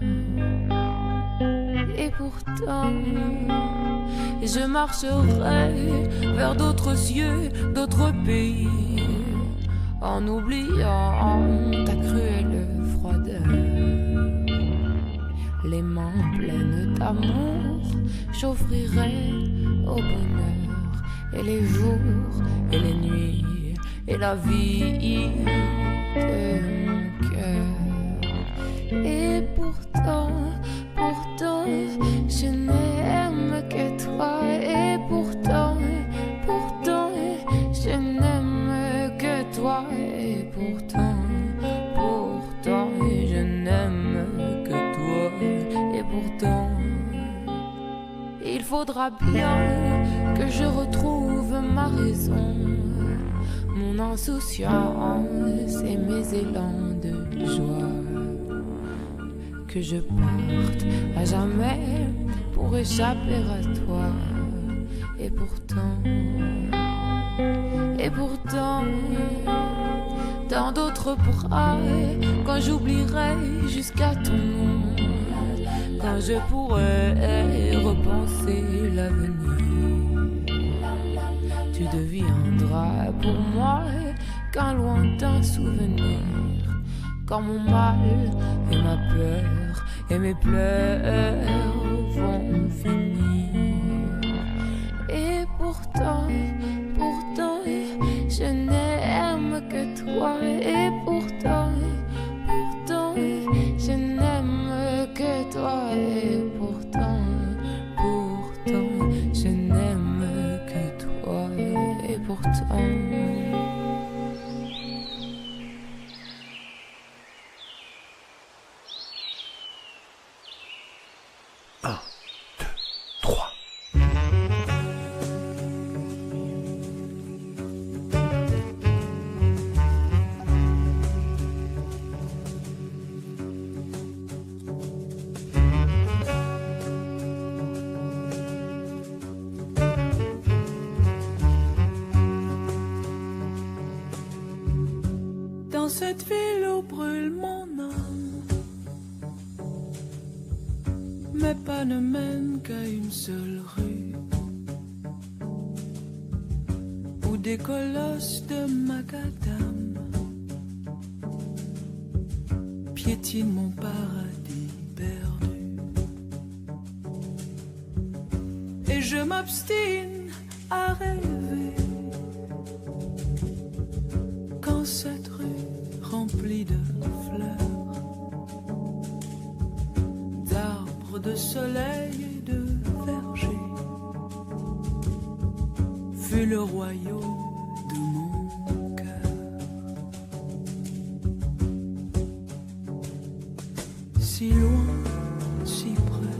je marcherai vers d'autres cieux, d'autres pays, en oubliant ta cruelle froideur. Les mains pleines d'amour, j'offrirai au bonheur, et les jours, et les nuits, et la vie de mon cœur. Et pourtant, je n'aime que toi. Et pourtant, je n'aime que toi. Et pourtant, je n'aime que toi. Et pourtant, il faudra bien que je retrouve ma raison, mon insouciance et mes élans de joie. Que je parte à jamais pour échapper à toi. Et pourtant, dans d'autres bras, quand j'oublierai jusqu'à ton nom, quand je pourrai repenser l'avenir, tu deviendras pour moi qu'un lointain souvenir, quand mon mal et ma peur et mes pleurs vont finir. Et pourtant, je n'aime que toi. Et pourtant, je n'aime que toi. Et pourtant, je n'aime que toi. Dans cette ville où brûle mon âme, mes pas ne mènent qu'à une seule rue, où des colosses de macadam piétinent mon paradis perdu. Et je m'obstine à rêver quand cette rue remplie de fleurs, d'arbres, de soleil et de vergers, fut le royaume de mon cœur. Si loin, si près,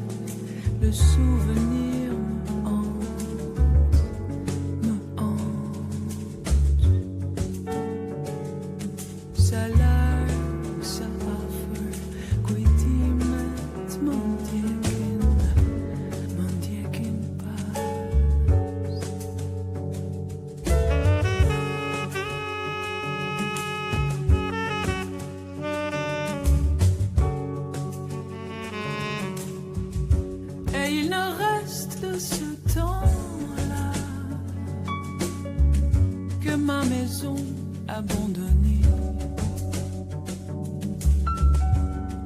le souvenir me hante, me hante. Salar, saafur, kuitimet, mandiekin pas. Et il ne reste de ce temps-là que ma maison abandonnée,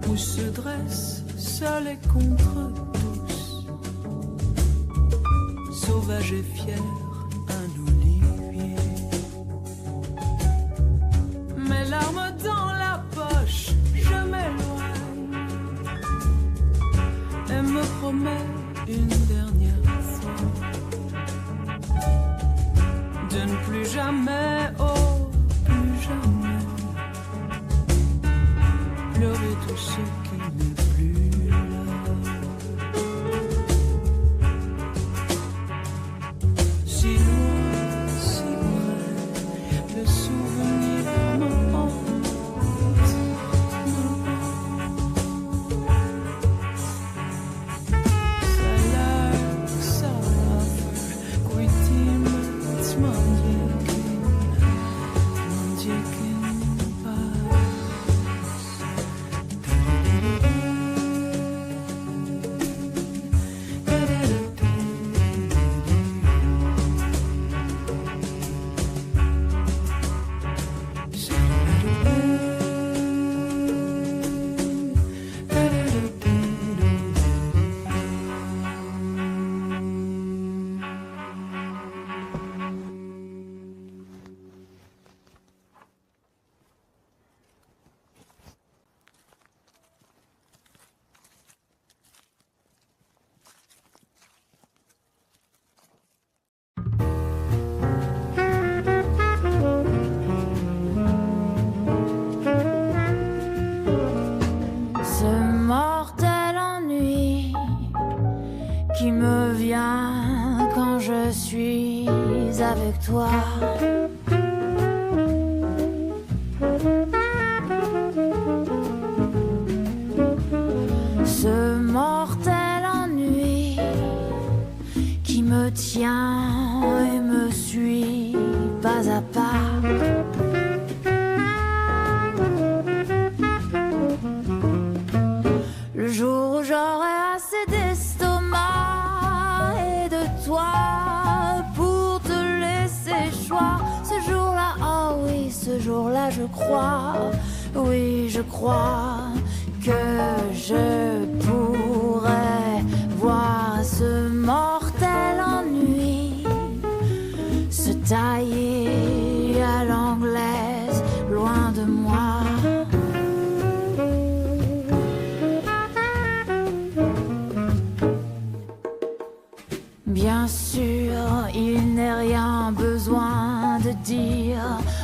où se dresse seul et contre tous, sauvage et fier, un olivier. Mes larmes dans la poche, je m'éloigne et me promets une dernière fois de ne plus jamais, oh, plus jamais pleurer tout ce qui n'est plus là. Si loin, si près, le souvenir me hante, me hante. Salar, saafur, kuitimet, mandiekin pas. Ce mortel ennui qui me vient quand je suis avec toi. Ce mortel ennui qui me tient et me suit pas à pas. Le jour où j'aurai assez d'estomac et de toi pour te laisser choix, ce jour-là, oh oui, ce jour-là, je crois, oui, je crois que je pourrais voir ce mortel ennui se tailler à l'anglaise, loin de moi. Bien sûr, il n'est rien besoin de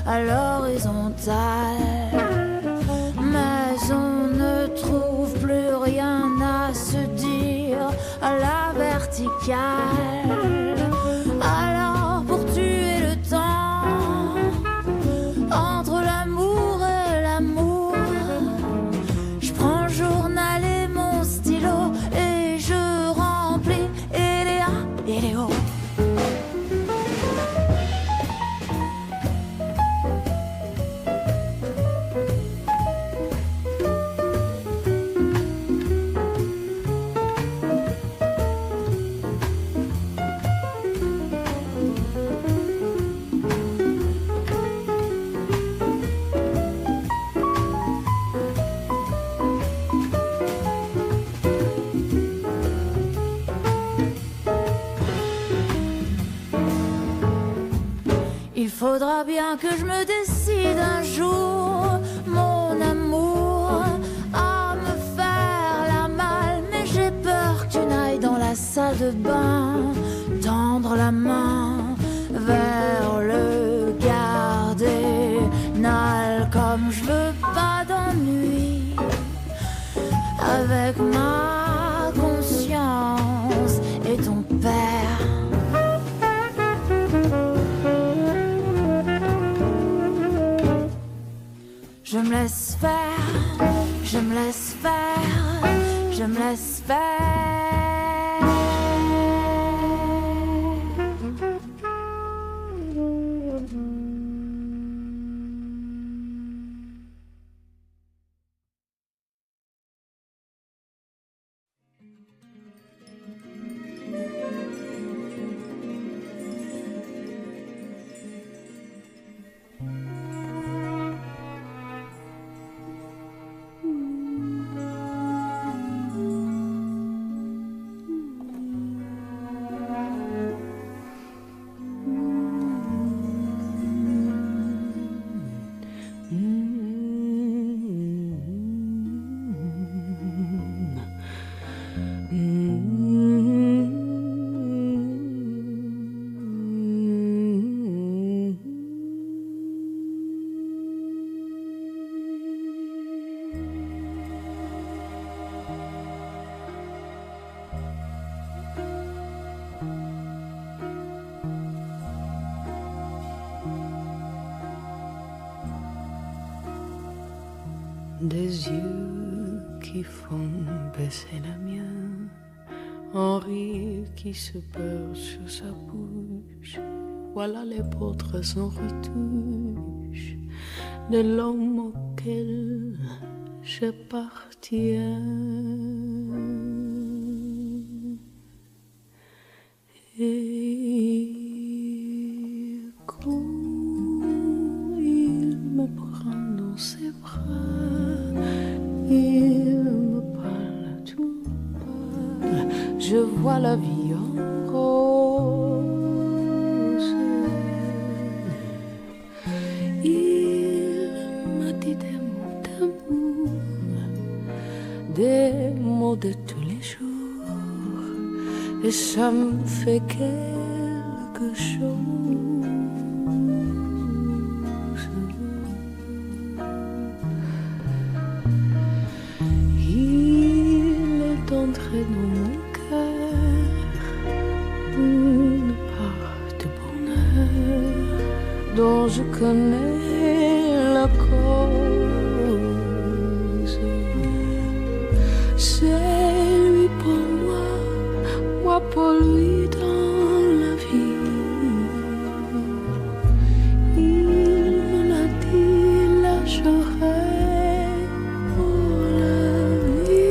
à l'horizontale. Mais on ne trouve plus rien à se dire à la verticale. Alors pour tuer le temps entre l'amour et l'amour, je prends le journal et mon stylo et je remplis et les A et les O. Il faudra bien que je me décide un jour, mon amour, à me faire la malle. Mais j'ai peur que tu n'ailles dans la salle de bain, tendre la main vers le cardinal. Comme je veux pas d'ennui avec ma conscience et ton père. Je me laisse faire, je me laisse faire, je me laisse faire. Des yeux qui font baisser la mienne, un rire qui se perd sur sa bouche. Voilà les portraits sans retouche de l'homme auquel j'appartiens. Et quand il me prend dans ses bras, il me parle à tout bas, je vois la vie en rose. Il m'a dit des mots d'amour, des mots de tous les jours, et ça me fait quelque chose. Entré dans mon cœur une part de bonheur dont je connais la cause. C'est lui pour moi, moi pour lui dans la vie. Il me l'a dit, là j'aurais pour la vie.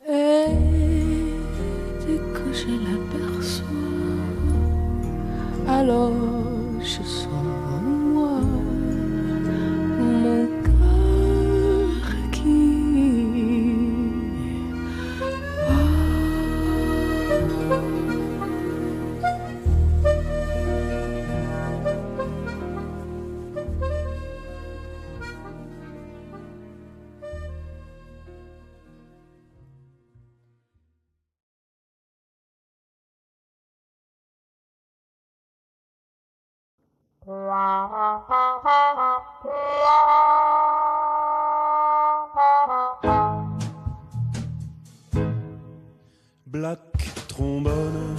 Et dès que je l'aperçois, alors je sens en moi mon cœur qui Black trombone,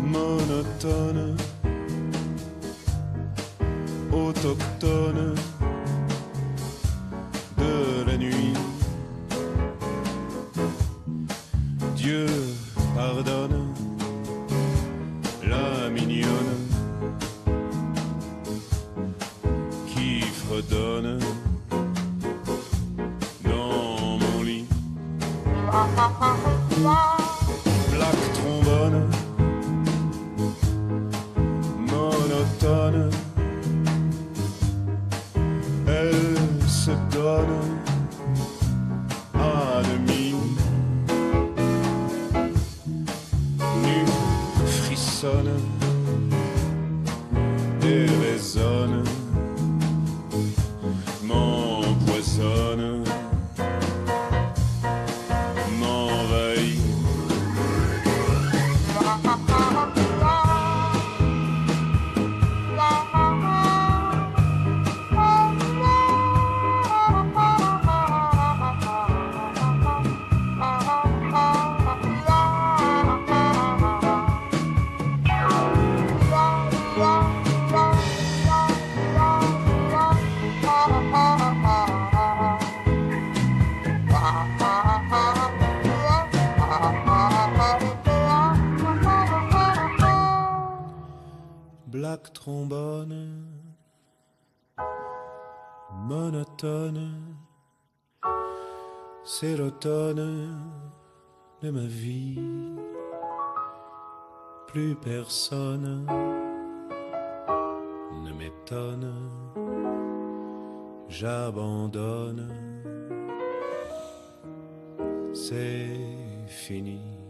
monotone, autochtone de la nuit. Dieu pardonne la mignonne qui fredonne dans mon lit. Black trombone, monotone, elle se donne à demi, nue, frissonne et résonne, m'empoisonne, m'envahit. Black trombone, monotone, c'est l'automne de ma vie. Plus personne ne m'étonne, j'abandonne, c'est fini.